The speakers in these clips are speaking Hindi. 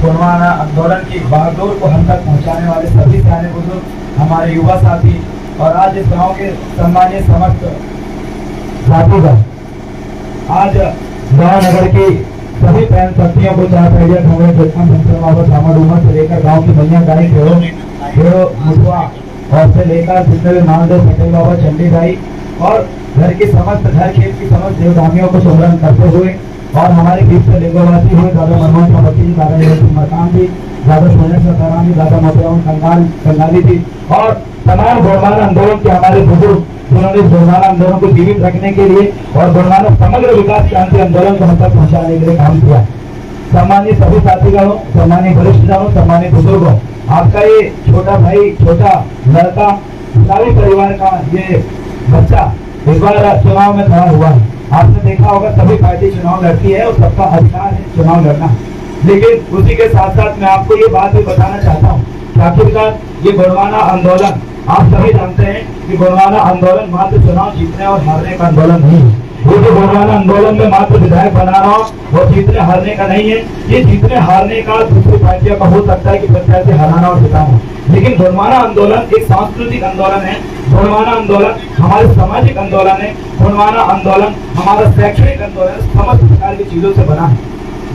गोंडवाना आंदोलन की बागडोर को हम तक पहुंचाने वाले सभी सियाने बुजुर्ग, हमारे युवा साथी और आज इस गांव के सम्मानीय समस्त साथीगण, आज गांव नगर की सभी बहन शक्तियों को चार पहिया खबरें से लेकर गांव की मैया गाई घेरो मुठवा और से लेकर जितने भी मानदेव पटेल बाबा चंडी भाई और घर की समस्त घर खेत की समस्त देवदानियों को सुमरन करते हुए और हमारे बीच से लिंगोवासी हुए दादा मनमोहन चौबती जी, दादा मकान जी, दादा सोनेश्वर सराम जी, दादा मोतीराम कंगाली जी और तमाम गोंडवाना आंदोलन के हमारे बुजुर्ग, जिन्होंने गोंडवाना आंदोलन को जीवित रखने के लिए और गोंडवाना समग्र विकास क्रांति आंदोलन को हम तक पहुँचाने के लिए काम किया। सम्मानीय सभी साथीगणों, सम्मानीय वरिष्ठजनों, सम्मानीय बुजुर्गों, आपका ये छोटा भाई, छोटा लड़का, सभी परिवार का ये बच्चा इस बार चुनाव में खड़ा हुआ है। आपने देखा होगा सभी पार्टी चुनाव लड़ती है और सबका अधिकार है चुनाव लड़ना, लेकिन उसी के साथ साथ मैं आपको ये बात भी बताना चाहता हूँ कि आखिरकार ये गोंडवाना आंदोलन, आप सभी जानते हैं कि गोंडवाना आंदोलन मात्र चुनाव जीतने और हारने का आंदोलन नहीं है। ये जो गोंडवाना आंदोलन में मात्र विधायक बनाना और जीतने हारने का नहीं है, ये जीतने हारने का दूसरी पार्टियों का हो सकता है कि प्रत्याशी हराना और जिताना, लेकिन गोंडवाना आंदोलन एक सांस्कृतिक आंदोलन है। गोंडवाना आंदोलन हमारे सामाजिक आंदोलन है। गोंडवाना आंदोलन हमारा शैक्षणिक आंदोलन, समस्त प्रकार की चीजों से बना है।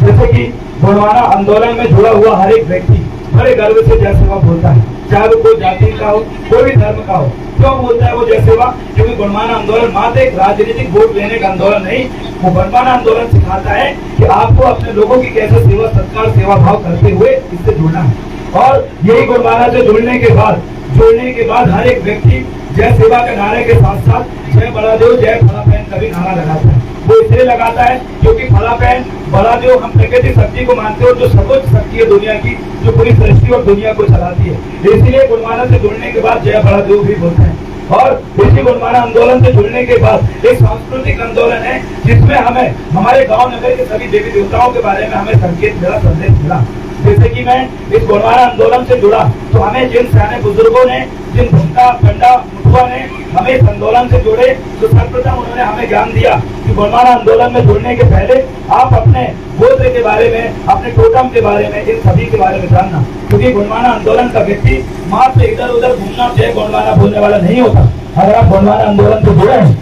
जैसे कि गोंडवाना आंदोलन में जुड़ा हुआ हर एक व्यक्ति बड़े गर्व से जय सेवा बोलता है, चाहे वो कोई जाति का हो, कोई भी धर्म का हो। क्यों बोलता है वो जय सेवा? क्योंकि गोंडवाना आंदोलन मात्र एक राजनीतिक वोट लेने का आंदोलन नहीं, वो गोंडवाना आंदोलन सिखाता है कि आपको अपने लोगों की कैसे सेवा सत्कार, सेवा भाव करते हुए इससे जुड़ना है। और यही गोंडवाना से जुड़ने के बाद हर एक व्यक्ति जय सेवा के नारे के साथ साथ जय बड़ादेव, जय फलाफैन का भी नारा लगाता है। वो इसलिए लगाता है क्योंकि फलाफैन, बड़ादेव हम प्रकृति शक्ति को मानते हैं और जो सर्वोच्च शक्ति है दुनिया की, जो पूरी सृष्टि और दुनिया को चलाती है, इसलिए गोंडवाना से जुड़ने के बाद जय बड़ादेव भी बोलते हैं। और इसी गोंडवाना आंदोलन से जुड़ने के बाद एक सांस्कृतिक आंदोलन है जिसमें हमें हमारे गांव नगर के सभी देवी देवताओं के बारे में हमें संकेत मिला, संदेश मिला। जैसे कि मैं इस गोंडवाना आंदोलन से जुड़ा तो हमें जिन सियाने बुजुर्गों ने, जिन भुमका पंडा मुठुआ ने हमें इस आंदोलन से जोड़े, तो सर्वप्रथम उन्होंने हमें ज्ञान दिया कि गोंडवाना आंदोलन में जुड़ने के पहले आप अपने गोत्र के बारे में, अपने टोटम के बारे में, इन सभी के बारे में जानना, क्योंकि गोंडवाना आंदोलन का व्यक्ति मात्र इधर उधर घूमना जय गोंडवाना बोलने वाला नहीं होता। अगर आप गोंडवाना आंदोलन से जुड़े हैं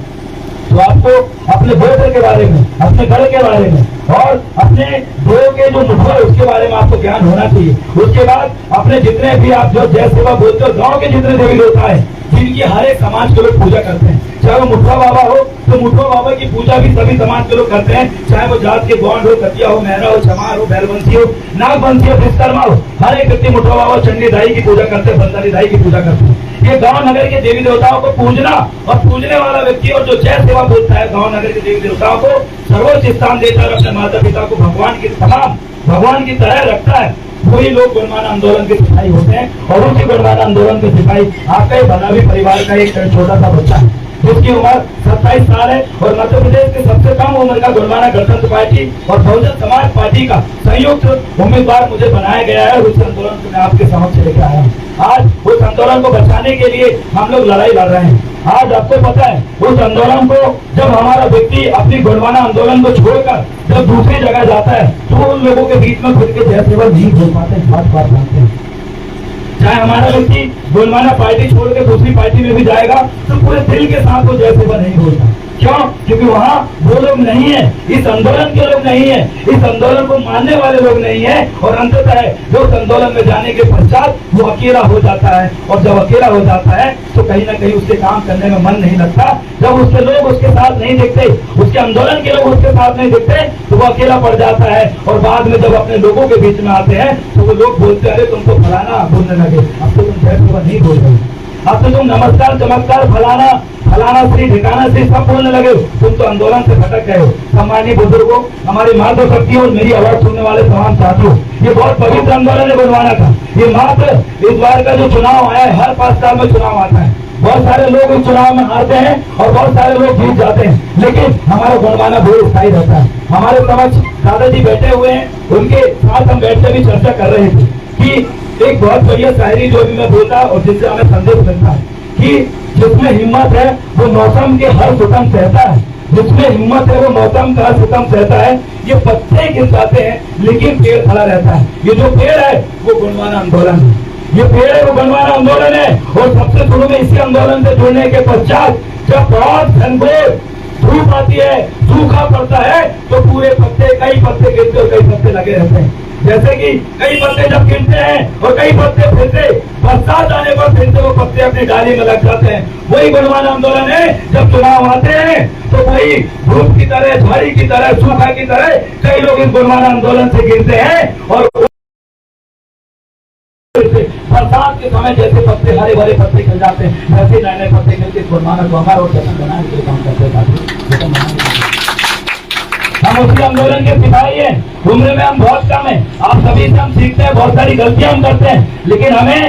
तो आपको अपने गोत्र के बारे में, अपने गढ़ के बारे में और अपने देव के जो मुठवा है उसके बारे में आपको ज्ञान होना चाहिए। उसके बाद अपने जितने भी आप जो जय सेवा बोलते हो, गांव के जितने देवी देवता है जिनकी हर एक समाज के लोग पूजा करते हैं, चाहे वो मुठवा बाबा हो तो मुठवा बाबा की पूजा भी सभी समाज के लोग करते हैं, चाहे वो जात के गौंड हो, कतिया हो, मेहरा हो, चमार हो, बैलवंशी हो, नागवंशी हो, विश्वकर्मा हो, हर एक व्यक्ति मुठवा बाबा चंडी दाई की पूजा करते हैं, बंदारी दाई की पूजा करते हैं। ये गांव नगर के देवी देवताओं को पूजना और पूजने वाला व्यक्ति और जो जय सेवा बोलता है गांव नगर के देवी देवताओं को सर्वोच्च स्थान देता है, अपने माता पिता को भगवान की तरह रखता है, वही लोग गोंडवाना आंदोलन के सिपाही होते हैं। और उसी गोंडवाना आंदोलन के सिपाही आपका ही भलावी परिवार का एक छोटा सा बच्चा है जिसकी उम्र 27 साल है और मध्य प्रदेश के सबसे कम उम्र का गोंडवाना गणतंत्र पार्टी और बहुजन समाज पार्टी का संयुक्त उम्मीदवार मुझे बनाया गया है। उस आंदोलन को मैं आपके समक्ष लेकर आया हूँ। आज उस आंदोलन को बचाने के लिए हम लोग लड़ाई लड़ रहे हैं। आज आपको पता है उस आंदोलन को जब हमारा व्यक्ति अपनी गोंडवाना आंदोलन को छोड़कर जब दूसरी जगह जाता है तो उन लोगों के बीच में खुद के जय सेवा नहीं बोल पाते, बात जानते हैं। चाहे हमारा व्यक्ति गोंडवाना पार्टी छोड़ के दूसरी पार्टी में भी जाएगा तो पूरे दिल के साथ वो जय सेवा नहीं बोलता। क्यों? क्योंकि वहाँ वो लोग नहीं है, इस आंदोलन के लोग नहीं है, इस आंदोलन को मानने वाले लोग नहीं है। और अंततः जो उस आंदोलन में जाने के पश्चात वो अकेला हो जाता है और जब अकेला हो जाता है तो कहीं ना कहीं उसके काम करने में मन नहीं लगता। जब उसके लोग उसके साथ नहीं दिखते, उसके आंदोलन के लोग उसके साथ नहीं दिखते तो वो अकेला पड़ जाता है। और बाद में जब अपने लोगों के बीच में आते हैं तो वो लोग बोलते हैं तुमको फलाना बोलने लगे, अब तो तुम जय सेवा नहीं बोल रहे, अब तो तुम नमस्कार चमत्कार फलाना फलाना श्री ठिकाना श्री सब बोलने लगे, तुम तो आंदोलन से भटक गए हो। सम्मानीय बुजुर्गों, हमारी माधव शक्तियों और मेरी आवाज सुनने वाले तमाम साथियों, ये बहुत पवित्र आंदोलन है गोंडवाना का। ये मात्र इस बार का जो चुनाव आया है, हर 5 साल में चुनाव आता है, बहुत सारे लोग इस चुनाव में हारते हैं और बहुत सारे लोग जीत जाते हैं, लेकिन हमारा गोंडवाना बहुत स्थायी रहता है। हमारे समक्ष दादाजी बैठे हुए हैं, उनके साथ हम बैठ कर भी चर्चा कर रहे थे कि एक बहुत बढ़िया शायरी जो भी मैं बोलता और जिससे हमें संदेश मिलता है कि जिसमें हिम्मत है वो मौसम के हर सुकम सहता है, जिसमें हिम्मत है वो मौसम का सितम सहता है। ये पत्ते गिर जाते हैं लेकिन पेड़ खड़ा रहता है। ये जो पेड़ है वो गुणवाना आंदोलन है, ये पेड़ है वो गुणवाना आंदोलन है। और सबसे शुरू में इसी आंदोलन से जुड़ने के पश्चात जब बहुत घनघोर धूप आती है, सूखा पड़ता है, तो पूरे पत्ते, कई पत्ते गिरते और कई पत्ते लगे रहते हैं। जैसे कि कई पत्ते जब गिरते हैं और कई पत्ते फिर से बरसात आने पर फिर से वो पत्ते अपनी डाली में लग जाते हैं, वही गुणवाना आंदोलन है। जब चुनाव आते हैं तो वही धूप की तरह, झाड़ी की तरह, सूखा की तरह कई लोग इस गुणवाना आंदोलन से गिरते हैं। और बरसात के समय जैसे पत्ते, हरे भरे पत्ते खिल जाते हैं, वैसे नए नए पत्ते मिलकर गुणवाना को हमारा और जश्न बनाने के काम करते हैं। हम उसी आंदोलन के सिपाही हैं। उम्र में हम बहुत कम हैं, आप सभी से हम सीखते हैं, बहुत सारी गलतियां हम करते हैं, लेकिन हमें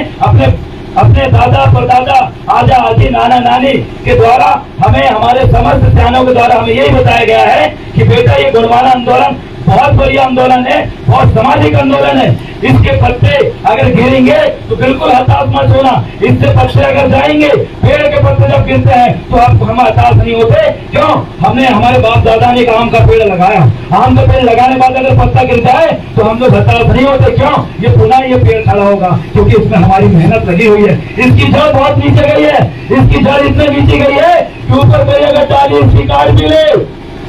अपने दादा परदादा, आजा आजी, नाना नानी के द्वारा, हमें हमारे समस्त सियानों के द्वारा हमें यही बताया गया है कि बेटा ये गुणवाना आंदोलन बहुत बढ़िया आंदोलन है, बहुत सामाजिक आंदोलन है। इसके पत्ते अगर गिरेंगे तो बिल्कुल हताश मत होना। इससे पत्ते अगर जाएंगे, पेड़ के पत्ते जब गिरते हैं तो हम हताश नहीं होते। क्यों? हमने, हमारे बाप दादा ने एक आम का पेड़ लगाया, आम का पेड़ लगाने बाद अगर पत्ता गिरता है तो हम लोग हताश नहीं होते। क्यों? ये पुनः ये पेड़ खड़ा होगा, क्योंकि इसमें हमारी मेहनत लगी हुई है। इसकी जड़ बहुत नीचे गई है, इसकी जड़ इतने नीचे गई है कि ऊपर कोई अगर डाली इसकी काट भी ले,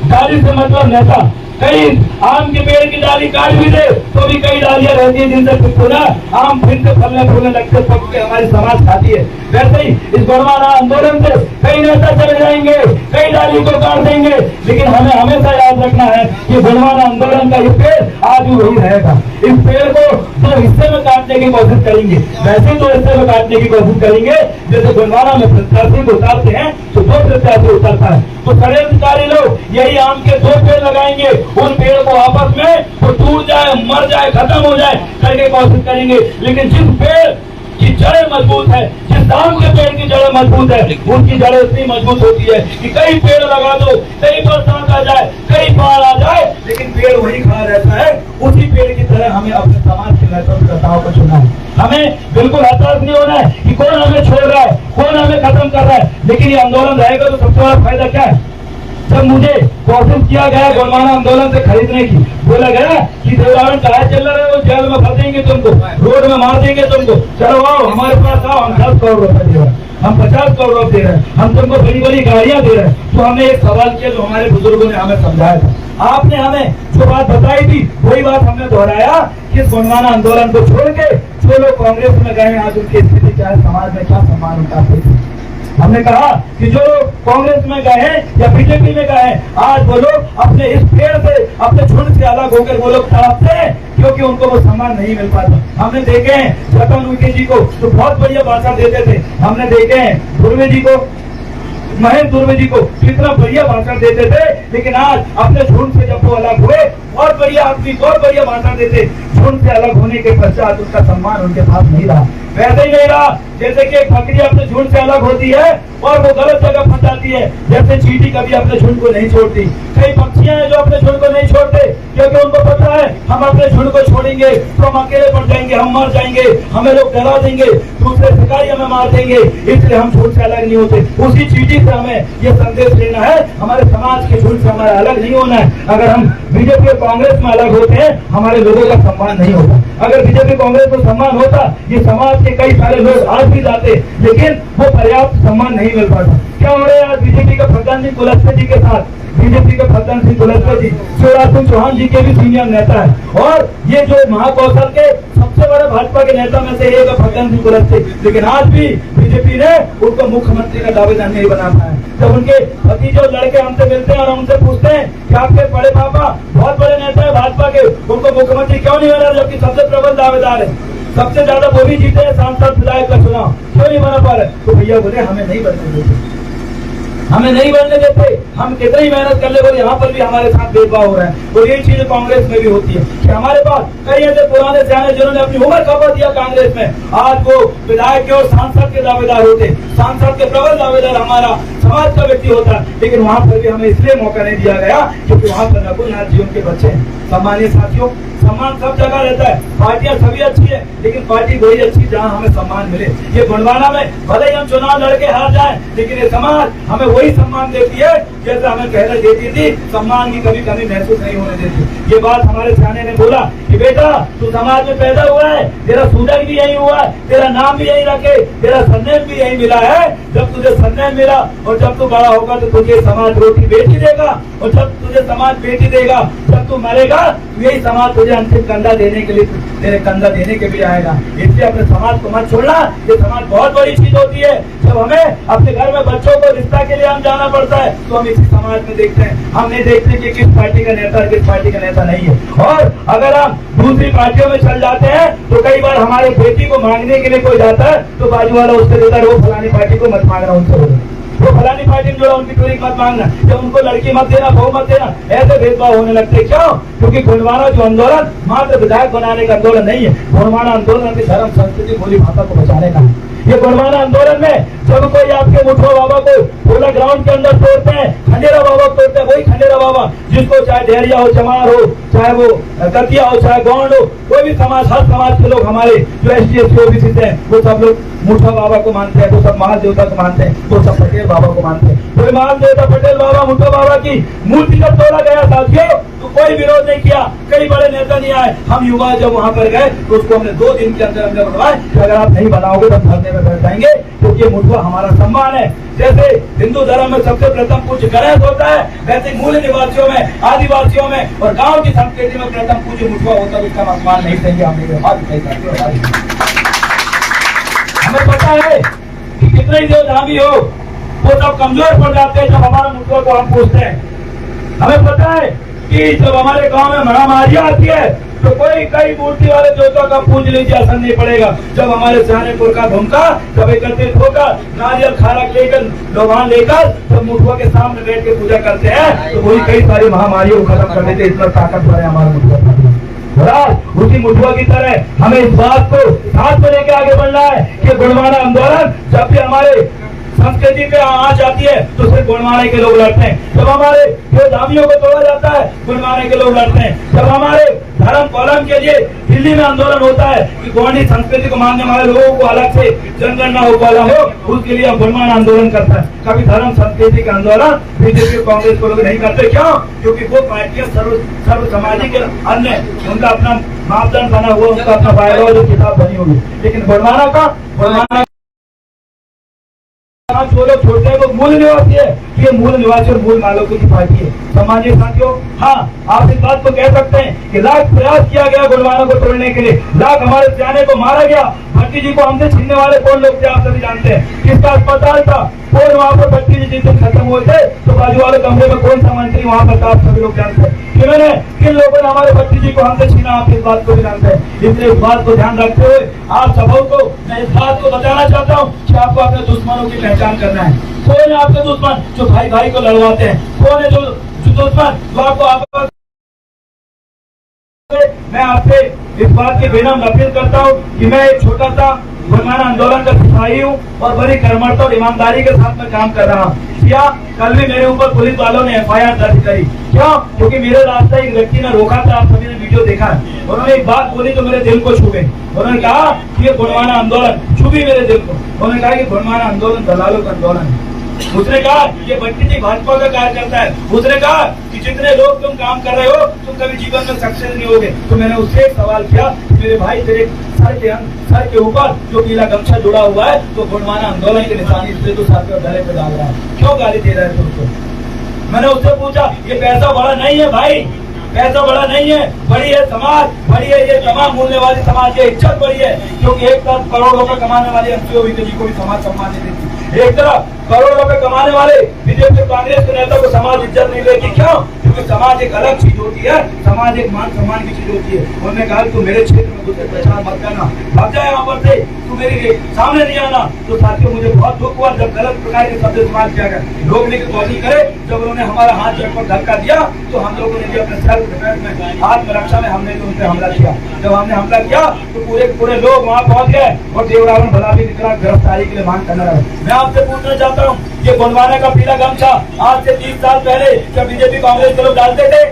डाली से मतलब नेता, कई आम के पेड़ की डाली काट भी दे तो भी कई डालियां रहती है जिनसे पुनः आम फिर से फलने फूलने लगते, पक के हमारी समाज खाती है। वैसे ही इस गुणवाना आंदोलन से कई नेता चले जाएंगे, कई डाली को काट देंगे, लेकिन हमें हमेशा याद रखना है कि गुणवाना आंदोलन का ये पेड़ आज भी वही रहेगा। इस पेड़ को दो हिस्से में काटने की कोशिश करेंगे, वैसे दो हिस्से में काटने की कोशिश करेंगे जैसे गुणवाना में प्रत्याशी को उतारते हैं तो दो प्रत्याशी उतरता है। तो षड्यंत्रकारी लोग यही आम के दो पेड़ लगाएंगे, उन पेड़ को आपस में तो टूट जाए, मर जाए, खत्म हो जाए करके कोशिश करेंगे। लेकिन जिस पेड़ की जड़ें मजबूत है, जिस आम के पेड़ की जड़ें मजबूत है, उनकी जड़ें इतनी मजबूत होती है कि कई पेड़ लगा दो, कई बरसात आ जाए, कई बाढ़ आ जाए, लेकिन पेड़ वही खड़ा रहता है। उसी पेड़ की तरह हमें अपने समाज के नेतृत्वकर्ताओं को चुनना है। हमें बिल्कुल हताश नहीं होना है कि कौन हमें छोड़ रहा है, कौन हमें खत्म कर रहा है। लेकिन ये आंदोलन रहेगा तो सबसे बड़ा फायदा क्या है? जब मुझे कोशिश किया गया गुणवाना आंदोलन से खरीदने की, बोला गया कि देवरावन कहा चल रहे हो, जेल में फंस देंगे तुमको, रोड में मार देंगे तुमको, चलो आओ हमारे पास आओ, हम 10 करोड़ रुपए दे रहे हैं, हम 50 करोड़ रुपए दे रहे हैं, हम तुमको बड़ी बड़ी गाड़ियां दे रहे हैं। तो हमने एक सवाल किया जो हमारे बुजुर्गों ने हमें समझाया था, आपने हमें जो बात बताई थी वही बात हमने दोहराया कि गुणवाना आंदोलन को छोड़ के जो लोग कांग्रेस में गए आज उनकी स्थिति क्या है, समाज में क्या सम्मान उनका है। हमने कहा कि जो कांग्रेस में गए हैं या बीजेपी में गए हैं, आज वो लोग अपने इस पेड़ से, अपने झुंड से अलग होकर वो लोग तड़पते हैं क्योंकि उनको वो सम्मान नहीं मिल पाता। हमने देखे हैं रतन उइके जी को तो बहुत बढ़िया भाषण देते थे, हमने देखे हैं धुर्वे जी को, महेश धुर्वे जी को कितना बढ़िया भाषण देते थे, लेकिन आज अपने झुंड से जब वो अलग हुए, बहुत बढ़िया आदमी, बहुत बढ़िया भाषण देते, झुंड से अलग होने के पश्चात उसका सम्मान उनके पास नहीं रहा। वैसे ही नहीं रहा जैसे कि एक बकरी अपने झुंड से अलग होती है और वो गलत जगह फंस जाती है, जैसे चींटी कभी अपने झुंड को नहीं छोड़ती। कई पक्षियां हैं जो अपने झुंड को नहीं छोड़ते क्योंकि उनको पता है हम अपने झुंड को छोड़ेंगे तो हम अकेले पड़ जाएंगे, हम मर जाएंगे, हमें लोग डरा देंगे, दूसरे शिकारी हमें मार देंगे, इसलिए हम झुंड से अलग नहीं होते। उसी चींटी से हमें ये संदेश लेना है, हमारे समाज के झुंड से हमारा अलग नहीं होना है। अगर हम बीजेपी और कांग्रेस में अलग होते हैं हमारे लोगों का सम्मान नहीं होता। अगर बीजेपी कांग्रेस को सम्मान होता, ये समाज के कई सारे लोग आज भी जाते, लेकिन वो पर्याप्त सम्मान नहीं मिल पाता। क्या हो रहा है आज बीजेपी के फग्गन सिंह कुलस्ते जी के साथ? बीजेपी के फग्गन सिंह कुलस्ते जी शिवराज सिंह चौहान जी के भी सीनियर नेता है और ये जो महाकौशल के सबसे बड़े भाजपा के नेता में से एक है फग्गन सिंह कुलस्ते, लेकिन आज भी बीजेपी ने उनको मुख्यमंत्री का दावेदार नहीं बना पाया। जब उनके पति जो लड़के हमसे मिलते हैं और हमसे पूछते हैं कि आपके बड़े पापा बहुत बड़े नेता है भाजपा के, उनको मुख्यमंत्री क्यों नहीं बना, जबकि सबसे प्रबल दावेदार है, सबसे ज्यादा वो भी जीते हैं सांसद विधायक का चुनाव, क्यों नहीं बना पा रहे? तो भैया बोले हमें नहीं बनने देते, हमें नहीं बनने देते, हम कितनी मेहनत कर ले, बोले यहाँ पर भी हमारे साथ भेदभाव हो रहा है। और यही चीज कांग्रेस में भी होती है कि हमारे पास कई ऐसे पुराने सियाने जिन्होंने अपनी उम्र खपा दिया कांग्रेस में, आज वो विधायक के और सांसद के दावेदार होते, सांसद के प्रबल दावेदार हमारा समाज का व्यक्ति होता, लेकिन वहां पर भी हमें इसलिए मौका नहीं दिया गया क्योंकि वहां पर नकुल नाथ जी उनके बच्चे हैं। सम्मानित साथियों, सम्मान सब जगह रहता है, पार्टियां सभी अच्छी है, लेकिन पार्टी वही अच्छी जहां हमें सम्मान मिले। ये गोंडवाना में भले ही हम चुनाव लड़के हार जाएं, लेकिन ये समाज हमें वही सम्मान देती है जैसे हमें पहले देती थी। सम्मान की कभी कमी महसूस नहीं होने देती। ये बात हमारे सियाने ने बोला कि बेटा तू समाज में पैदा हुआ है, तेरा सूरज भी यही हुआ है, तेरा नाम भी यही रखे, तेरा सरनेम भी यही मिला है। जब तुझे सरनेम मिला और जब तू बड़ा होगा तो तुझे समाज रोटी बेटी देगा, और जब तुझे समाज बेटी देगा, जब तू मरेगा यही समाज तुझे अंतिम कंधा देने के लिए तेरे कंधा देने के भी आएगा। इसलिए अपने समाज को मत छोड़ना। ये समाज बहुत बड़ी चीज होती है। जब हमें अपने घर में बच्चों को रिश्ता के लिए हम जाना पड़ता है तो हम इसी समाज में देखते हैं। हम नहीं देखते कि किस पार्टी का नेता किस पार्टी का नेता नहीं है। और अगर हम दूसरी पार्टियों में चल जाते हैं तो कई बार हमारे बेटी को मांगने के लिए कोई जाता है तो बाजू वाला उससे देता है, वो फलानी पार्टी को मत मांगना, उनसे बोलो वो फलानी पार्टी में जोड़ा, उनकी टोरी मत मांगना, या उनको लड़की मत देना, बहू मत देना। ऐसे भेदभाव होने लगते क्यों? क्योंकि गोंडवाना जो आंदोलन मात्र विधायक बनाने का आंदोलन नहीं है। गोंडवाना आंदोलन अपनी धर्म संस्कृति बोली भाषा को बचाने का है। ये गोंडवाना आंदोलन में जब कोई आपके मुठवा बाबा को पूरा ग्राउंड के अंदर तोड़ते हैं, खंडेरा बाबा तोड़ते हैं, वही खंडेरा बाबा जिसको चाहे डेरिया हो, चमार हो, चाहे वो कतिया हो, चाहे गौंड हो, कोई भी समाज, हर समाज के लोग हमारे जो ST SC OBC हैं वो सब लोग मुठवा बाबा को मानते हैं, वो सब महाल देवता को मानते हैं, वो सब पटेल बाबा को मानते हैं। कोई महाल देवता पटेल बाबा मुठवा बाबा की मूर्ति जब तोड़ा गया साथियों तो कोई विरोध नहीं किया, कई बड़े नेता नहीं आए। हम युवा जब वहां पर गए तो उसको हमने 2 दिन के अंदर हमने बनवाए कि अगर आप नहीं बनाओगे तो धरने में बैठ जाएंगे, क्योंकि मुठवा हमारा सम्मान है। जैसे हिंदू धर्म में सबसे प्रथम पूज्य गणेश होता है, वैसे मूल निवासियों में, आदिवासियों में और गाँव की संस्कृति में प्रथम पूज्य मुठवा होता है। उसका सम्मान नहीं देंगे हमने। हमें पता है कि कितने ही जो धामी हो वो सब कमजोर पड़ जाते हैं जब हमारे मुद्दों को हम पूछते हैं। हमें पता है कि जब हमारे गांव में महामारियां आती है तो कोई कई मूर्ति वाले देवता का पूज लीजिए, असर नहीं पड़ेगा। जब हमारे सियानेपुर का भूमका जब एकत्रित होकर नारियल खारक लेकर लोहान लेकर जब मुठुआ के सामने बैठ के पूजा करते हैं तो वही कई सारी महामारियों को खत्म कर देते। इतना ताकतवर है हमारा मुठुआ। उसी मुठुआ की तरह हमें इस बात को साथ में लेके आगे बढ़ना है कि गोंडवाना आंदोलन जब भी हमारे संस्कृति पे आँच आती है तो सिर्फ गोंडवाने के लोग लड़ते हैं। जब हमारे जो धामियों को तोड़ा जाता है गोंडवाने के लोग लड़ते हैं। जब हमारे धर्म कॉलम के लिए दिल्ली में आंदोलन होता है कि गोंडी संस्कृति को मानने वाले लोगों को अलग से जनगणना हो पाला हो, उसके लिए गोंडवाना आंदोलन करता है। कभी धर्म संस्कृति का आंदोलन बीजेपी कांग्रेस को लोग नहीं करते। क्यों? क्योंकि वो पार्टियां सर्व सामाजिक अन्य उनका अपना मापदंड बना हुआ, उनका अपना बायोलॉजी किताब बनी होगी। लेकिन गोंडवाना जो लोग छोड़ते हैं वो मूल निवासी है। ये मूल निवासी और मूल मालिकों की पार्टी है। सामान्य साथियों, हाँ आप इस बात को कह सकते हैं कि लाख प्रयास किया गया गोंडवाना को तोड़ने के लिए, लाख हमारे सियाने को मारा गया। भट्टी जी को हमसे छीनने वाले कौन लोग थे आप सभी जानते हैं। किसका अस्पताल था, कौन वहाँ पर भट्टी जी जिस दिन खत्म हुए थे तो बाजू वाले कमरे में कौन सा मंत्री वहाँ पर था आप सभी लोग जानते हैं। किन्होंने किन लोगों ने हमारे भट्टी जी को हमसे छीना आप इस बात को भी जानते हैं। इसलिए इस बात को ध्यान रखते हुए आप सबों को मैं इस बात को बताना चाहता हूँ कि आपको अपने दुश्मनों की पहचान करना है। कौन है आपके दुश्मन जो भाई भाई को लड़वाते हैं? कौन है जो दुश्मन जो आपको आपस मैं आपसे इस बात की विनम्र अपील करता हूँ कि मैं एक छोटा सा गोंडवाना आंदोलन का सिपाही हूँ और बड़ी कर्मठता और ईमानदारी के साथ में काम कर रहा हूँ। क्या कल भी मेरे ऊपर पुलिस वालों ने FIR दर्ज करी? क्यों? क्योंकि मेरे रास्ता एक व्यक्ति ने रोका था, आप सभी ने वीडियो देखा। उन्होंने एक बात बोली तो मेरे दिल को छू गई। उन्होंने कहा कि ये गोंडवाना आंदोलन छू भी मेरे दिल को। उन्होंने कहा कि गोंडवाना आंदोलन दलालों का आंदोलन है। उसने कहा ये भट्टी जी भाजपा का कार्यकर्ता है। उसने कहा कि जितने लोग तुम काम कर रहे हो तुम कभी जीवन में सक्सेस नहीं होगे। तो मैंने उससे एक सवाल किया, मेरे भाई तेरे सर के ऊपर जो पीला गमछा जुड़ा हुआ है तो गोंडवाना आंदोलन की निशानी से तो साथियों गले पे डाल रहा है, क्यों गाली दे रहा है तुमको? मैंने उससे पूछा ये पैसा बड़ा नहीं है भाई, पैसा बड़ा नहीं है, बड़ी है समाज, बड़ी है ये तमाम मूल्य वाली समाज, ये इज्जत बड़ी है। क्योंकि एक तरफ करोड़ रुपए कमाने वाले ST OBC जी को भी समाज सम्मान नहीं देती, एक तरफ करोड़ रुपए कमाने वाले बीजेपी कांग्रेस के नेता को समाज इज्जत नहीं देती। क्यों? क्योंकि समाज एक अलग चीज होती है, समाज एक मान सम्मान की चीज होती है। उन्होंने कहा तू मेरे क्षेत्र में घुसे पहचान मत करना, भाग जाए यहाँ पर से, तू मेरे सामने नहीं आना। तो साथियों मुझे बहुत दुख हुआ जब गलत प्रकार के शब्द इस्तेमाल किया गया, रोकने की कोशिश करे। जब उन्होंने हमारा हाथ जड़ पर धक्का दिया तो हम लोगों ने भी अपने सेल्फ डिफेंस में आत्मरक्षा में हमने भी उन पर हमला किया। जब हमने हमला किया तो पूरे लोग वहाँ पहुंच गए और देवरावन भला भी निकला गिरफ्तारी के लिए मांग करना रहा। मैं आपसे पूछना चाहता हूँ ये गोंडवाना का पीला गमछा आज से 30 साल पहले जब बीजेपी कांग्रेस के लोग डालते थे,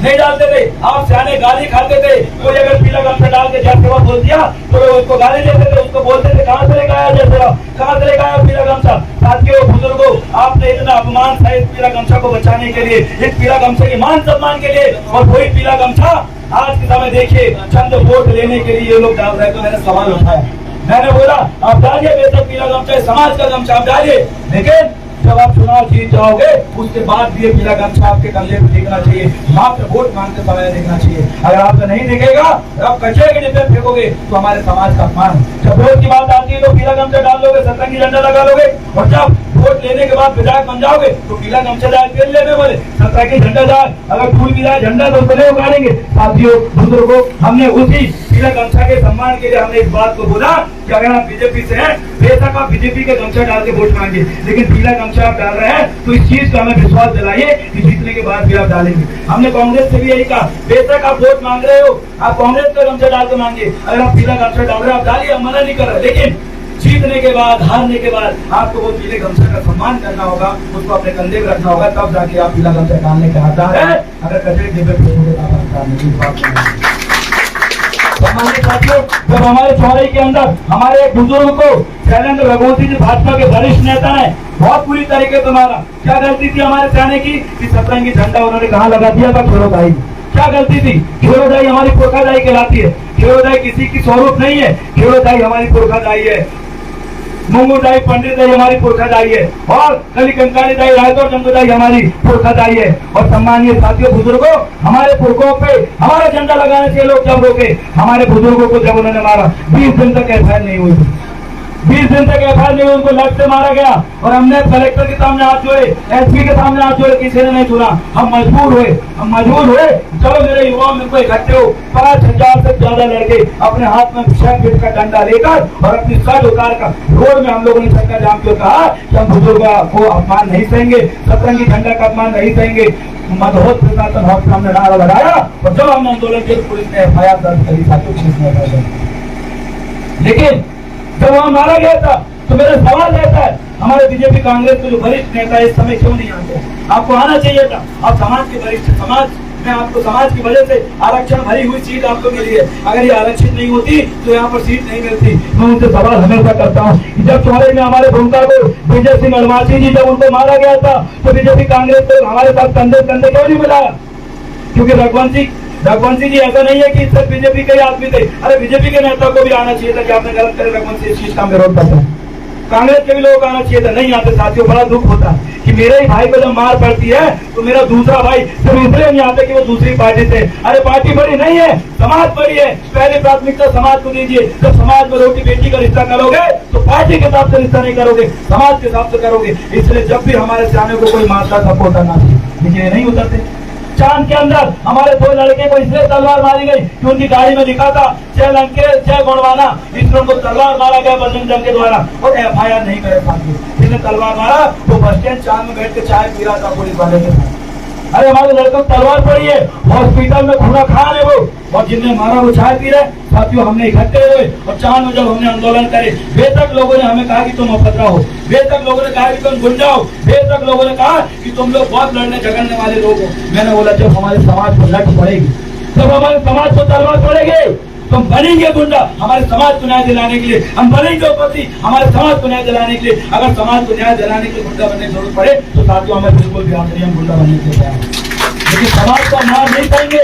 नहीं डालते थे। आप सियाने गाली खाते थे, कोई अगर पीला गमछा डाल के जय सेवा बोल दिया तो उसको गाली देते थे, उसको बोलते थे कहाँ से लेकर आया जय सेवा, कहाँ से लेकर आया पीला गमछा। साथियों बुजुर्गों, आपने इतना अपमान था इस पीला गमछा को बचाने के लिए, इस पीला गमछे के मान सम्मान के लिए, और वही पीला गमछा आज के समय देखिए चंद वोट लेने के लिए ये लोग डाल रहे हैं। तो मैंने सवाल उठाया, मैंने बोला आप डालिए बेशक पीला गमछा, समाज का गमछा आप डालिए, लेकिन जब आप चुनाव जीत जाओगे उसके बाद भी ये पीला गमछा आपके कंधे पे दिखना चाहिए, मात्र वोट मांगते समय दिखना चाहिए। अगर आपको नहीं दिखेगा, आप कचरे के डिब्बे फेंकोगे तो हमारे समाज का अपमान है। जब वोट की बात आती है तो पीला गमछा डाल लोगे, सतरंगी झंडा लगा लोगे, और जब वोट लेने के बाद विधायक बन जाओगे तो पीला गमछा जाए तेल लेने वाले, सतरंगी झंडा जाए, अगर फूल भी जाए झंडा तो नहीं उगाड़ेंगे। साथियों बुजुर्गों, हमने उसी पीला गमछा के सम्मान के लिए हमने इस बात को बोला कि अगर आप बीजेपी से हैं, बेशक आप बीजेपी के गमछा डाल के वोट मांगे, लेकिन पीला गमछा आप डाल रहे हैं तो इस चीज का हमें विश्वास दिलाइए कि जीतने के बाद भी आप डालेंगे। हमने कांग्रेस से भी यही कहा, बेशक आप वोट मांग रहे हो, आप कांग्रेस का गमछा डाल के मांगे, अगर आप पीला गमछा डाल रहे हो आप डालिए, हम मना नहीं कर रहे, लेकिन जीतने के बाद, हारने के बाद आपको वो पीले गमछे का सम्मान करना होगा, उसको अपने कंधे पे रखना होगा, तब जाके आप पीला गमछा डालने के हकदार है। अगर कचरे जेबे फेंकोगे तो आप हकदार नहीं। सम्मानित साथियों, जब हमारे चौराही के अंदर हमारे एक बुजुर्ग को शैलेंद्र भगवती जी भाजपा के वरिष्ठ नेता ने बहुत बुरी तरीके से मारा, क्या गलती थी हमारे सेना की कि सतरंगी झंडा उन्होंने कहाँ लगा दिया था, खेड़ोदाई। क्या गलती थी? खेड़ोदाई हमारी पुरखादाई कहलाती है, खेड़ोदाई किसी की स्वरूप नहीं है, खेड़ोदाई हमारी पुरखादाई है, मुंगुदाई पंडित दाई हमारी पुरखादाई है, और कली कंकाली दाई रायतौर जंगुदाई हमारी पुरखादाई है। और सम्मानीय साथियों बुजुर्गों, हमारे पुरखों पे हमारा झंडा लगाने से लोग जब रोके, हमारे बुजुर्गों को जब उन्होंने मारा 20 दिन तक एफआईआर नहीं हुई, 20 दिन तक एफआईआर नहीं हुई, उनको लट से मारा गया। और हमने कलेक्टर के सामने हाथ जोड़े, एसपी के सामने हाथ जोड़े, किसी ने नहीं सुना। हम मजबूर हुए, चलो मेरे युवाओं में कोई इकट्ठे हो, 5000 से ज्यादा लड़के अपने हाथ में 6 फीट का डंडा लेकर और अपनी शर्ट उतार कर रोड में हम लोगों ने चक्का जाम के कहा कि हम बुजुर्गों को अपमान नहीं सहेंगे, सतरंगी झंडा का अपमान नहीं सहेंगे। मदहोत प्रशासन हॉस्पिटल हमने नारा लगाया, और जब हमने आंदोलन किया पुलिस ने एफआईआर दर्ज करी, साथियों। लेकिन जब वहां मारा गया था तो मेरा सवाल रहता है, हमारे बीजेपी कांग्रेस के जो वरिष्ठ नेता इस समय क्यों नहीं आते? आपको आना चाहिए था, आप समाज के वरिष्ठ, समाज में आपको समाज की वजह से आरक्षण भरी हुई सीट आपको मिली है, अगर ये आरक्षित नहीं होती तो यहाँ पर सीट नहीं मिलती। मैं उनसे सवाल हमेशा करता हूँ कि जब चौराहे में हमारे भूमिका को विजय सिंह अड़वासी जी जब उनको मारा गया था तो बीजेपी कांग्रेस को हमारे साथ कंधे कंधे क्यों नहीं मिलाया? क्योंकि रघुवंशी जी ऐसा नहीं है कि सिर्फ बीजेपी के आदमी थे, अरे बीजेपी के नेता को भी आना चाहिए था कि आपने गलत करे, रघुवंशी इस चीज का विरोध करते हैं। कांग्रेस के भी लोग आना चाहिए था, नहीं आते। साथियों बड़ा दुख होता है कि मेरे ही भाई को जब मार पड़ती है तो मेरा दूसरा भाई सिर्फ इसलिए नहीं आता कि वो दूसरी पार्टी से, अरे पार्टी बड़ी नहीं है, समाज बड़ी है, पहले प्राथमिकता समाज को दीजिए। जब समाज में रोटी बेटी का रिश्ता करोगे तो पार्टी के हिसाब से रिश्ता नहीं करोगे, समाज के हिसाब से करोगे। इसलिए जब भी हमारे सियाने को कोई मारता सबको उतरना चाहिए, लेकिन नहीं उतरते। चांद के अंदर हमारे 2 लड़के को इसलिए तलवार मारी गई कि उनकी गाड़ी में लिखा था जय लंकेश जय गुणवाना, इसलिए उनको तलवार मारा गया बजरंग दल के द्वारा, और एफआईआर नहीं करे साथियों। जिसने तलवार मारा तो बस स्टैंड चांद में बैठ के चाय पी रहा था पुलिस वाले के साथ। अरे हमारे लड़के को तलवार पड़ी है, हॉस्पिटल में खूना खान है वो, और जिनने मारा वो चाय पी रहे। साथियों हमने इकट्ठे हुए और चांद में जब हमने आंदोलन करे, बेशक लोगों ने हमें कहा कि तुम अभद्र हो, बेशक लोगों ने कहा कि तुम गुंडा हो, बेशक लोगों ने कहा कि तुम लोग बहुत लड़ने झगड़ने वाले लोग हो। मैंने बोला जब हमारे समाज को लट पड़ेगी, जब हमारे समाज को तलवार पड़ेगी तो हम बनेंगे गुंडा, हमारे समाज को न्याय दिलाने के लिए हम बनेंगे उपपति, हमारे समाज को न्याय दिलाने के लिए। अगर समाज को न्याय दिलाने के लिए गुंडा बनने की जरूरत पड़े तो साथियों हमें बिल्कुल भी आंतरिक हम गुंडा बनने के लिए तैयार हैं, लेकिन समाज को मार नहीं पाएंगे।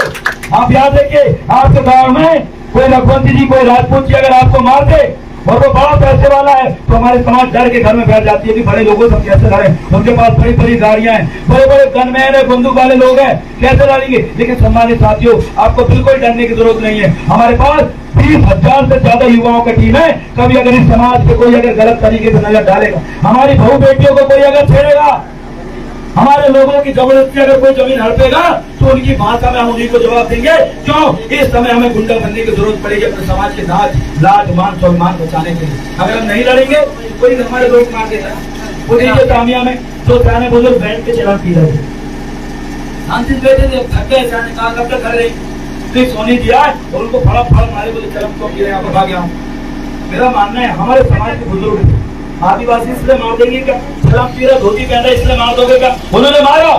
आप याद रखिए, आपके गाँव में कोई रघुवंशी जी, कोई राजपूत जी अगर आपको मार दे और वो बड़ा पैसे वाला है तो हमारे समाज डर के घर में बैठ जाती है कि बड़े लोगों से हम कैसे लड़ें, उनके पास बड़ी बड़ी गाड़ियां हैं, बड़े बड़े गनमैन है, बंदूक वाले लोग हैं, कैसे लड़ेंगे? लेकिन सम्मानित साथियों आपको बिल्कुल डरने की जरूरत नहीं है। हमारे पास 30,000 से ज्यादा युवाओं का टीम है। कभी अगर इस समाज पे कोई अगर गलत तरीके से नजर डालेगा, हमारी बहू बेटियों को कोई अगर छेड़ेगा, हमारे लोगों की जबरदस्ती अगर कोई जमीन हड़पेगा तो उनकी भाषा में हम उन्हीं को जवाब देंगे। क्यों? इस समय हमें गुंडा बनने की जरूरत पड़ेगी अपने समाज के लाज मान स्वाभिमान बचाने के लिए। अगर हम नहीं लड़ेंगे कोई हमारे लोग मार देता है। वो नीचे तामिया में जो सियाने बुजुर्ग बैठ के चला पी रहे थे, शांति से बैठे थे, थक गए, सियाने कहा कब तक कर रही, फिर सोनी दिया और उनको फड़ा फड़ा मारे, बोले चरम को पी रहे, यहाँ पर भाग गया। मेरा मानना है हमारे समाज के बुजुर्ग थे, आदिवासी इसलिए मार देंगे क्या? शराब पी रहा, धोती पहन रहा इसलिए मार दोगे क्या? उन्होंने मारा,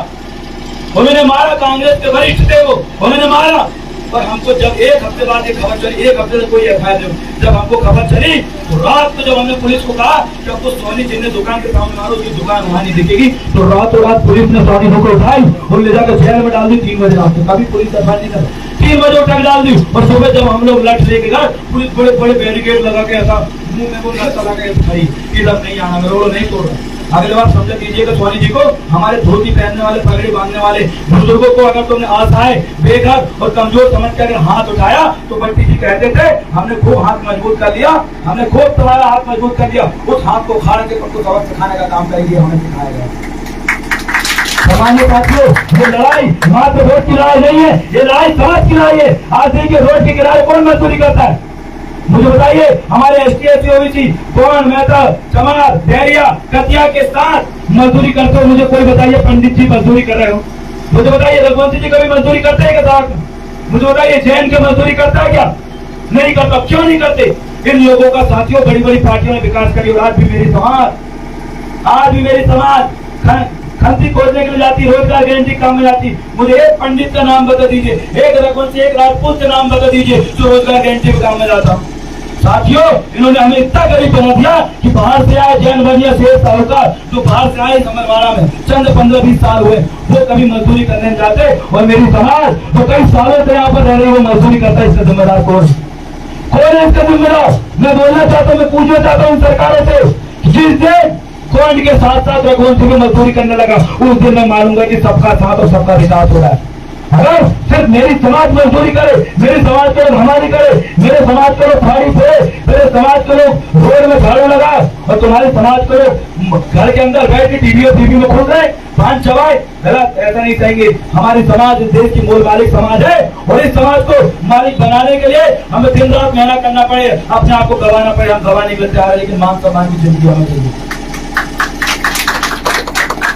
उन्होंने मारा, कांग्रेस के वरिष्ठ थे वो, उन्होंने मारा। और हमको जब एक हफ्ते बाद ये खबर चली, एक हफ्ते से कोई एफआईआर नहीं, जब हमको खबर चली तो रात को जब हमने पुलिस को कहा कि अब तो सोनी जिन्हें दुकान के सामने मारो, उसकी दुकान वहां नहीं दिखेगी, तो रातों रात पुलिस ने सोनी को उठाई और ले जाकर जेल में डाल दी 3 बजे रात को। कभी पुलिस एफआईआर नहीं कर, 3 बजे उठा डाल दी। और सुबह जब हम लोग लट लेके गए, पुलिस बड़े बड़े बैरिकेड लगा के ऐसा मुंह में वो नशा लगा के भाई इधर नहीं आना, मेरे रोड नहीं तोड़ रहा। अगले बार समझा कीजिएगा सोनी जी को, हमारे धोती पहनने वाले, पगड़ी बांधने वाले बुजुर्गों को अगर तुमने असहाय, बेघर और कमजोर समझ कर हाथ उठाया तो बंटी जी कहते थे हमने खूब हाथ मजबूत कर लिया, हमने खूब तुम्हारा हाथ मजबूत कर दिया। उस हाथ को उखाड़ के तुमको सबक सिखाने का काम करेंगे, हमें सिखाया गया। सामान्य साथियों, ये लड़ाई मात्र रोड की लड़ाई नहीं है, ये लड़ाई समाज की लड़ाई है। आज देखिए रोड के किनारे कौन मजदूरी करता है, मुझे बताइए। हमारे एसटी एससी ओबीसी कौन मेहता, चमार, देरिया, कतिया के साथ मजदूरी करते हो? मुझे कोई बताइए। पंडित जी मजदूरी कर रहे हो, मुझे बताइए। रघुवंशी जी कभी मजदूरी करते हैं क्या? मुझे बताइए। जैन के मजदूरी करता है क्या? नहीं करता। क्यों नहीं करते? इन लोगों का साथियों बड़ी बड़ी पार्टियों ने विकास करी और आज भी मेरी समाज खंती खोजने के लिए जाती, रोजगार गारंटी काम में जाती। मुझे एक पंडित का नाम बता दीजिए, एक रघुवंशी, एक राजपूत का नाम बता दीजिए जो रोजगार गारंटी काम में जाता। साथियों, इन्होंने हमें इतना गरीब बना दिया कि बाहर से आए जैन बनिया शेर साहूकार, जो बाहर से आए समरवाड़ा में चंद 15-20 साल हुए, वो कभी मजदूरी करने नहीं जाते। और मेरी समाज तो कई सालों से यहाँ पर रह रही, वो मजदूरी करता है। इसका जिम्मेदार कौन है? इसका जिम्मेदार मैं बोलना चाहता हूँ, मैं पूछना चाहता हूँ सरकारों से। जिस दिन कोंड के साथ साथ रघुवंशी को मजदूरी करने लगा, उस दिन मैं मानूंगा कि सबका साथ और सबका विकास हो रहा है। अगर सिर्फ मेरी समाज मजदूरी करे, मेरे समाज के लोग हमारी करे, मेरे समाज के लोग थाड़ी फोड़े, मेरे समाज के लोग रोड में झाड़ू लगाए और तुम्हारे समाज के लोग घर के अंदर बैठ के टीवी में खुद रहे, पान चबाए, गलत। ऐसा नहीं कहेंगे। हमारी समाज इस देश की मूल मालिक समाज है और इस समाज को मालिक बनाने के लिए हमें दिन रात मेहनत करना पड़े, अपने आप को गंवाना पड़े। हम गंवाने के लिए तैयार है, लेकिन मान सम्मान की जिंदगी हमें चाहिए।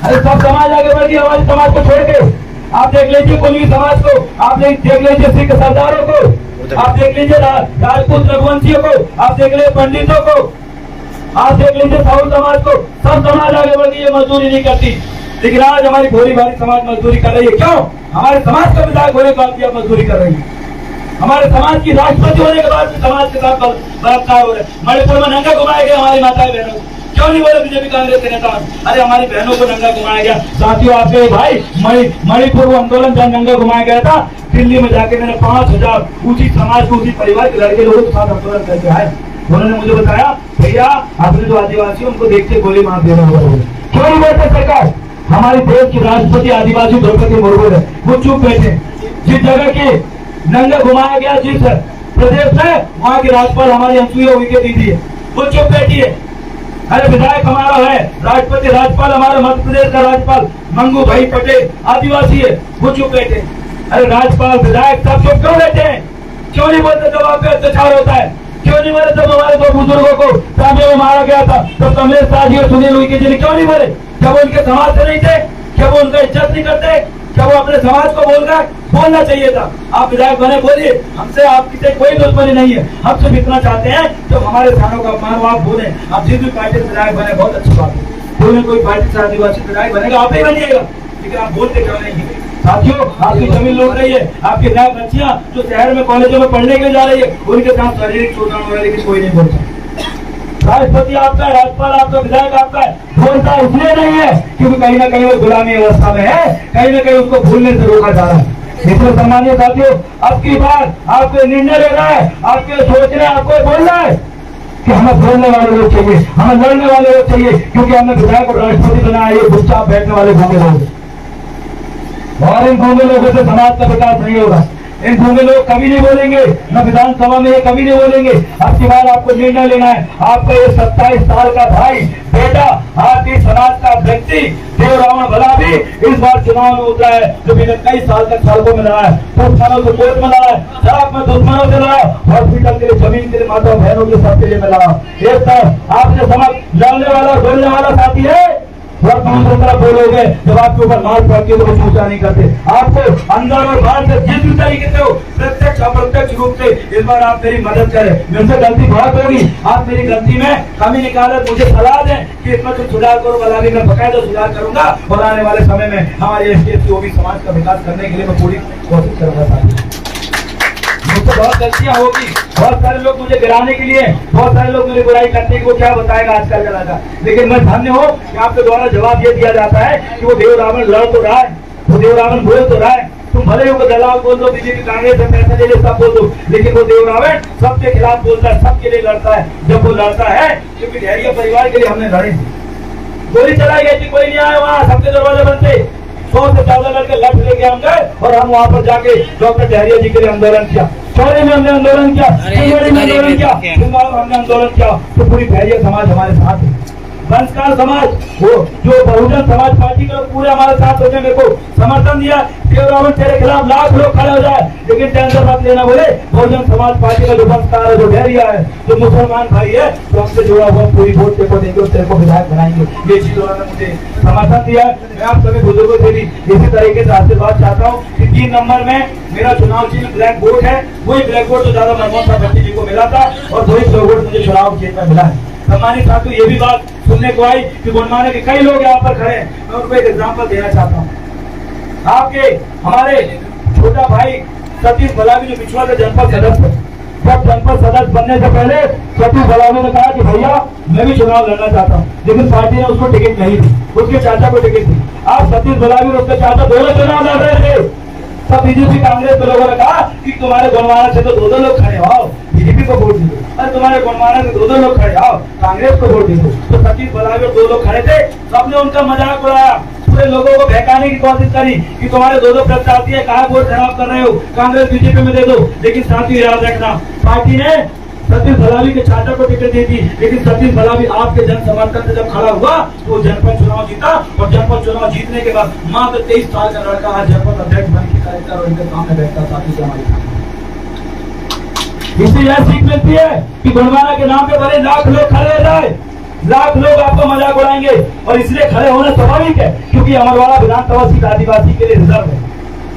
अरे सब समाज आगे बढ़ गई, हमारे समाज को छोड़ के। आप देख लीजिए कुली समाज को, आप देख लीजिए सिख सरदारों को, आप देख लीजिए राजपूत रघुवंशियों को, आप देख लीजिए पंडितों को, आप देख लीजिए साहू समाज को। सब समाज आगे बढ़ गई, ये मजदूरी नहीं करती। लेकिन आज हमारी भोली भारी समाज मजदूरी कर रही है। क्यों? हमारे समाज का विधायक होने के बाद भी आप मजदूरी कर रही है। हमारे समाज की राष्ट्रपति होने के बाद भी समाज के साथ बलात्कार हो रहे हैं। मणिपुर में नंगा घुमाए गए हमारी माताएं बहनों, क्यों नहीं बोले बीजेपी कांग्रेस के नेता? अरे हमारी बहनों को नंगा घुमाया गया। साथियों, आपके भाई मणिपुर आंदोलन जब नंगा घुमाया गया था, दिल्ली में जाके मैंने 5000 उसी समाज को, उसी परिवार के लड़के लोगों के साथ आंदोलन करके आए। उन्होंने मुझे बताया भैया आपने जो आदिवासी उनको देखते गोली मार देना हुआ। क्यों नहीं बोलते सरकार? हमारे देश की राष्ट्रपति आदिवासी द्रौपदी मुर्मू है, वो चुप बैठे। जिस जगह के नंगा घुमाया गया, जिस प्रदेश में, वहाँ की राज्यपाल हमारी अंसुईया उइके दीदी है, वो चुप बैठी है। अरे विधायक हमारा है, राष्ट्रपति राज्यपाल हमारे मध्य प्रदेश का राज्यपाल मंगू भाई पटेल आदिवासी है, वो चुप बैठे। अरे राज्यपाल विधायक सब चुप क्यों बैठे हैं? क्यों नहीं बोलते जब आप पे अत्याचार होता है? क्यों नहीं बोले जब हमारे 2 बुजुर्गों को सामने में मारा गया था, तब कमलेश शाह और सुनील उइके जी ने क्यों नहीं बोले? क्या वो उनके समाज से नहीं थे? क्या वो उनका इज्जत नहीं करते? क्या वो अपने समाज को बोल रहा है? बोलना चाहिए था। आप विधायक बने, बोलिए, हमसे आपकी से कोई दुश्मनी नहीं है। हम सिर्फ इतना चाहते हैं जब हमारे स्थानों का अपमान हो आप बोले। आप जिस भी पार्टी से विधायक बने बहुत अच्छी बात है, कोई पार्टी से आदिवासी विधायक बनेगा आप ही बनिएगा, लेकिन आप बोलते क्यों नहीं? साथियों, आपकी जमीन लूट रही है, आपकी नया बच्चियां जो शहर में कॉलेजों में पढ़ने के लिए जा रही है, उनके साथ शारीरिक शोषण हो रहा है, लेकिन कोई नहीं बोलता। राष्ट्रपति आपका है, राज्यपाल आपका, विधायक आपका है, बोलता इसलिए नहीं है क्योंकि कहीं ना कहीं वो गुलामी अवस्था में है, कहीं ना कहीं उसको भूलने से रोका जा रहा है। इसलिए सम्मानीय साथियों, अब की बार आपको निर्णय लेना है, आपके सोचना, आपको बोलना है कि हमें बोलने वाले लोग चाहिए, हमें लड़ने वाले लोग चाहिए, क्योंकि हमने विधायक और राष्ट्रपति बनाया, ये चुपचाप बैठने वाले गूंगे लोग, और इन गूंगे लोगों से समाज का विकास नहीं होगा। इन गूंगे लोग कभी नहीं बोलेंगे, न विधानसभा में ये कभी नहीं बोलेंगे। अब की बार आपको निर्णय लेना है। आपका ये 27 साल का भाई बेटा, आपकी समाज का व्यक्ति देव रावण भला भी इस बार चुनाव में उतरा है, जो पिछले कई साल तक सड़कों में लड़ा है, दुश्मनों से कोर्ट में लड़ा है, सड़क में दुश्मनों से लड़ा, हॉस्पिटल के लिए, जमीन के लिए, माता बहनों के सबके लिए लड़ा। एक तरफ आपने समझ लड़ने वाला बोलने वाला साथी है, और दूसरी तरफ वो लोग हैं जब आपके ऊपर मार पड़ती है तो वो सूचना नहीं करते। आपको अंदर और बाहर से जिस भी तरीके से हो, प्रत्यक्ष अप्रत्यक्ष रूप से इस बार आप मेरी मदद करें। मेरे से गलती बहुत होगी, आप मेरी गलती में कमी निकाले, मुझे सलाह दें कि इसमें तुम सुधार करो, वाला भी मैं बकायदा सुधार करूंगा और आने वाले समय में हमारे एसटी ओबी समाज का विकास करने के लिए मैं पूरी कोशिश करूंगा। मुझसे बहुत गलतियां होगी, बहुत सारे लोग मुझे गिराने के लिए, बहुत सारे लोग मेरी बुराई करने की, वो क्या बताएगा आजकल का लड़का। लेकिन मैं धन्य हूँ कि आपके द्वारा जवाब ये दिया जाता है कि वो देव रावण लड़ तो रहा है, वो देव रावण बोल तो रहा है। तुम भले हो दलाल बोल दो, बीजेपी कांग्रेस से पैसे ले ले, सब बोल दो, लेकिन वो देव रावण सबके खिलाफ बोलता है, सबके लिए लड़ता है। जब वो लड़ता है क्योंकि डहरिया परिवार के लिए हमने लड़े, गोली चलाई गई थी, कोई नहीं आया वहाँ, सबके दरवाजे बंद थे, 100 से ज्यादा लड़के लठ लेके हम गए और हम वहाँ पर जाके डॉक्टर डहरिया जी के लिए आंदोलन किया। चौरे में हमने आंदोलन किया, सिंगड़ी में आंदोलन किया, सिंगार में हमने आंदोलन किया। तो पूरी डहरिया समाज हमारे साथ है, संस्कार समाज, वो जो बहुजन समाज पार्टी का पूरे हमारे साथ होने मेरे को समर्थन दिया। देव रावण तेरे खिलाफ लाख लोग खड़े हो जाए, लेकिन टेंशन मत लेना, बोले बहुजन समाज पार्टी का जो संस्कार है, जो डहरिया है, जो मुसलमान भाई है, तो हमसे जुड़ा हुआ पूरी वोट तेरे को देंगे और तेरे को विधायक बनाएंगे। ये चीज उन्होंने मुझे समर्थन दिया। मैं आप सभी बुजुर्गों से भी इसी तरीके से आशीर्वाद चाहता हूँ कि 3 नंबर में मेरा चुनाव चिन्ह ब्लैक बोर्ड है, वही ब्लैक बोर्ड जो दादा मनमोहन साहब भट्टी जी को मिला था और वही ब्लैक बोर्ड मुझे चुनाव चिन्ह में मिला है। सम्मानित साथियों, ये भी बात सुनने को आई कि गुणमाने के कई लोग यहाँ पर खड़े हैं, मैं उनको एक एग्जाम्पल देना चाहता हूँ। आपके हमारे छोटा भाई सतीश बलावी जो पिछड़ा के जनपद सदस्य, जब जनपद सदस्य बनने से पहले सतीश बलावी ने कहा कि भैया मैं भी चुनाव लड़ना चाहता हूँ, लेकिन पार्टी ने उसको टिकट नहीं दी, उसके चाचा को टिकट दी। आप सतीश बलावी और उसके चाचा दोनों चुनाव लड़ रहे थे, सब बीजेपी कांग्रेस के लोगों ने कहा कि तुम्हारे गुणमाना से तो 2-2 लोग खड़े हो, बीजेपी को वोट दे दो, अरे तुम्हारे गुणमाना से 2-2 लोग खड़े हो, कांग्रेस को वोट दे दो। तो सतीश बलावी 2 लोग खड़े थे, सबने उनका मजाक उड़ाया, पूरे लोगों को बहकाने की कोशिश करी कि तुम्हारे 2-2 प्रत्याशी है, कहा वोट खराब कर रहे हो, कांग्रेस बीजेपी में दे दो। लेकिन साथी याद रखना, पार्टी ने सतीश बलावी के चाचा को टिकट दी थी, लेकिन सतीश बलावी आपके जन समर्थन से जब खड़ा हुआ तो जनपद चुनाव जीता और जनपद चुनाव जीतने के बाद मात्र 23 साल का लड़का आज जनपद अध्यक्ष बन के कलेक्टर और इनके सामने बैठता साथी हमारी। इससे यह सीख मिलती है कि गुणमाना के नाम पे भले लाख लोग खड़े हो जाए, लाख लोग आपको मजाक उड़ाएंगे और इसलिए खड़े होना स्वाभाविक है क्योंकि अमरवाड़ा विधानसभा सीट आदिवासी के लिए रिजर्व है,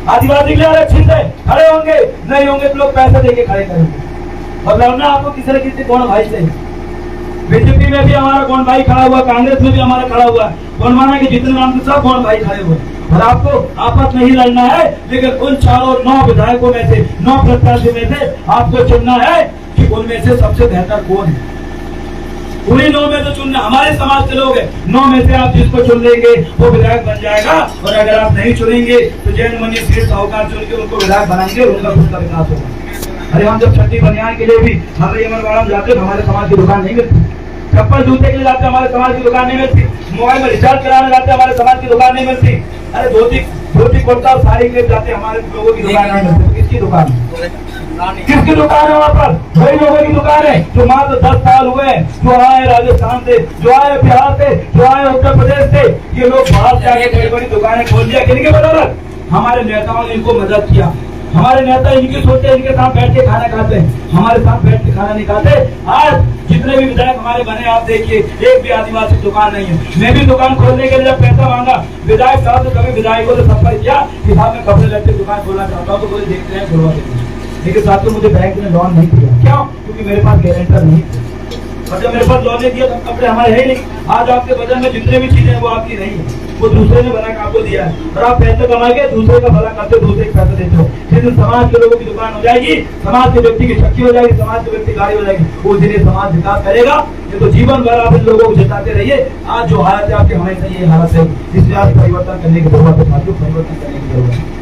आदिवासी के लिए आरक्षित है। खड़े होंगे, नहीं होंगे तो लोग पैसे देके खड़े करेंगे और लड़ना आपको किसी न किसी कौन भाई से। बीजेपी में भी हमारा कौन भाई खड़ा हुआ, कांग्रेस में भी हमारा खड़ा हुआ, गुणमाना के जितने नाम सब कौन भाई खड़े हुए और आपको आपस में ही लड़ना है। लेकिन उन 9 विधायकों में से 9 प्रत्याशी में से आपको चुनना है कि उनमें से सबसे बेहतर कौन है। उन्हीं 9 में से चुनना, हमारे समाज के लोग हैं, 9 में से आप जिसको चुन लेंगे वो विधायक बन जाएगा और अगर आप नहीं चुनेंगे तो जैन मनी श्री साहूकार चुन के उनको विधायक बनाएंगे और उनका खुद का विकास होगा। अरे हम जब छठी बनियान के लिए भी हमारे अमरवाड़ा में जाते हमारे समाज की दुकान नहीं मिलती, चप्पल जूते के लिए जाते हमारे समाज की दुकान नहीं मिलती, मोबाइल में रिचार्ज कराने जाते हमारे समाज की दुकान नहीं मिलती, अरे धोती कुर्ता और साड़ी के लिए जाते हमारे लोगों की दुकान नहीं मिलती। किसकी दुकान है, किसकी दुकान है? वहाँ पर वही लोगों की दुकान है जो मात्र 10 साल हुए, जो आए राजस्थान से, जो आए बिहार से, जो आए उत्तर प्रदेश से, ये लोग बाहर से आके बड़ी बड़ी दुकानें खोल दिया। किनके बदौलत? हमारे नेताओं ने इनको मदद किया। हमारे नेता इनकी सोचते, इनके साथ बैठ के खाना खाते हैं, हमारे साथ बैठ के खाना नहीं खाते। आज जितने भी विधायक हमारे बने आप देखिए, एक भी आदिवासी दुकान नहीं है। मैं भी दुकान खोलने के लिए जब पैसा मांगा विधायक साहब से, कभी विधायकों से संपर्क किया कि साहब मैं कपड़े लड़के दुकान खोलना चाहता हूँ, तो बोले देखते हैं खुलवा देते हैं। लेकिन साथियों मुझे बैंक ने लोन नहीं दिया, क्यों? क्योंकि मेरे पास गारंटर नहीं है और जब मेरे पास लोन नहीं दिया तो कपड़े हमारे है नहीं। आज आपके बदन में जितने भी चीजें हैं वो आपकी नहीं है, वो दूसरे ने बना के आपको दिया है और आप पैसे कमा के दूसरे का भला करते, दूसरे के पैसे देते हो। जिस दिन समाज के लोगों की दुकान हो जाएगी, समाज के व्यक्ति की शक्ति हो जाएगी, समाज के व्यक्ति गाड़ी हो जाएगी, उस दिन समाज विकास करेगा। ये तो जीवन भर आप इन लोगों को जिताते रहिए। आज जो हालत है आपके हमेशा ये हालत है, इसलिए आज परिवर्तन करने की जरूरत है साथियों, परिवर्तन करने की जरूरत है।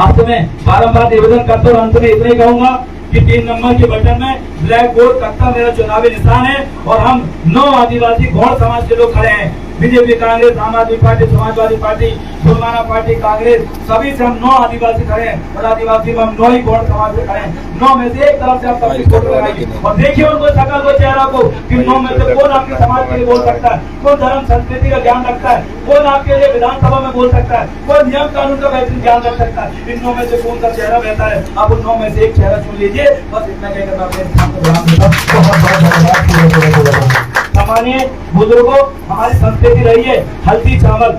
आपसे मैं बारम्बार निवेदन करता हूँ, अंत में इतना ही कहूंगा कि 3 नंबर के बटन में ब्लैक बोर्ड तख्ता मेरा चुनावी निशान है और हम 9 आदिवासी गौड़ समाज के लोग खड़े हैं। BJP, Congress, Aam Aadmi party, Samajwadi party, गुणमाना पार्टी, कांग्रेस, सभी से हम 9 आदिवासी खड़े हैं और आदिवासी में हम 9 ही गौड़ समाज से खड़े हैं। 9 में से एक तरफ से आप सबकी फोटो लगाइए और देखिए उनको शकल को, चेहरा को कि 9 में से कौन आपके समाज के लिए बोल सकता है, कौन धर्म संस्कृति का ज्ञान रखता है, कौन आपके लिए विधानसभा में बोल सकता है, कौन नियम कानून का बेहतरीन ज्ञान रख सकता है। इन 9 में से कौन सा चेहरा बेहतर है, आप उन 9 में से एक चेहरा चुन लीजिए। बस इतना कहकर मैं अपने ध्यान देता हूँ। बहुत बहुत धन्यवाद। सम्मानीय बुजुर्गों, हमारी संस्कृति रही है हल्दी चावल।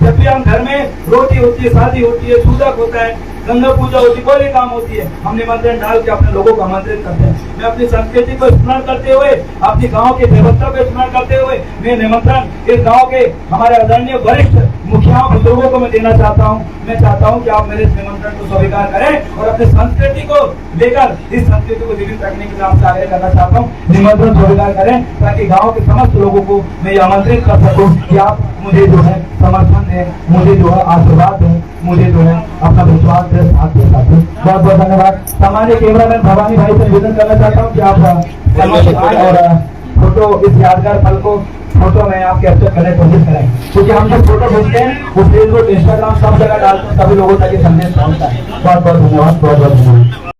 जब भी हम घर में रोटी होती है, शादी होती है, सूतक होता है, गंगा पूजा होती है, कोई भी काम होती है, हम निमंत्रण डाल के अपने लोगों को आमंत्रित करते हैं। मैं अपनी संस्कृति को स्मरण करते हुए, अपने गांव के देवता को स्मरण करते हुए, मैं निमंत्रण इस गांव के हमारे आदरणीय वरिष्ठ मुखियाओं बुजुर्गों को मैं देना चाहता हूं। मैं चाहता हूं कि आप मेरे इस निमंत्रण को स्वीकार करें और अपनी संस्कृति को लेकर इस संस्कृति को जीवित रखने के लिए आपसे आग्रह करना चाहता हूं। निमंत्रण स्वीकार करें ताकि गाँव के समस्त लोगों को मैं ये आमंत्रित कर सकूं कि आप मुझे जो है समर्थन है, मुझे जो है आशीर्वाद है, मुझे जो है अपना विश्वास है, साथ दे सकते हैं। बहुत बहुत धन्यवाद। सामान्य कैमरामैन भवानी भाई से निवेदन करना चाहता हूँ कि आप और फोटो इस यादगार पल को फोटो में आप कैप्चर करने की कोशिश करें, क्योंकि हम जब फोटो भेजते हैं वो फेसबुक, इंस्टाग्राम सब जगह डालते हैं, सभी लोगों तक ये संदेश पहुंचता है। बहुत बहुत धन्यवाद, बहुत बहुत धन्यवाद।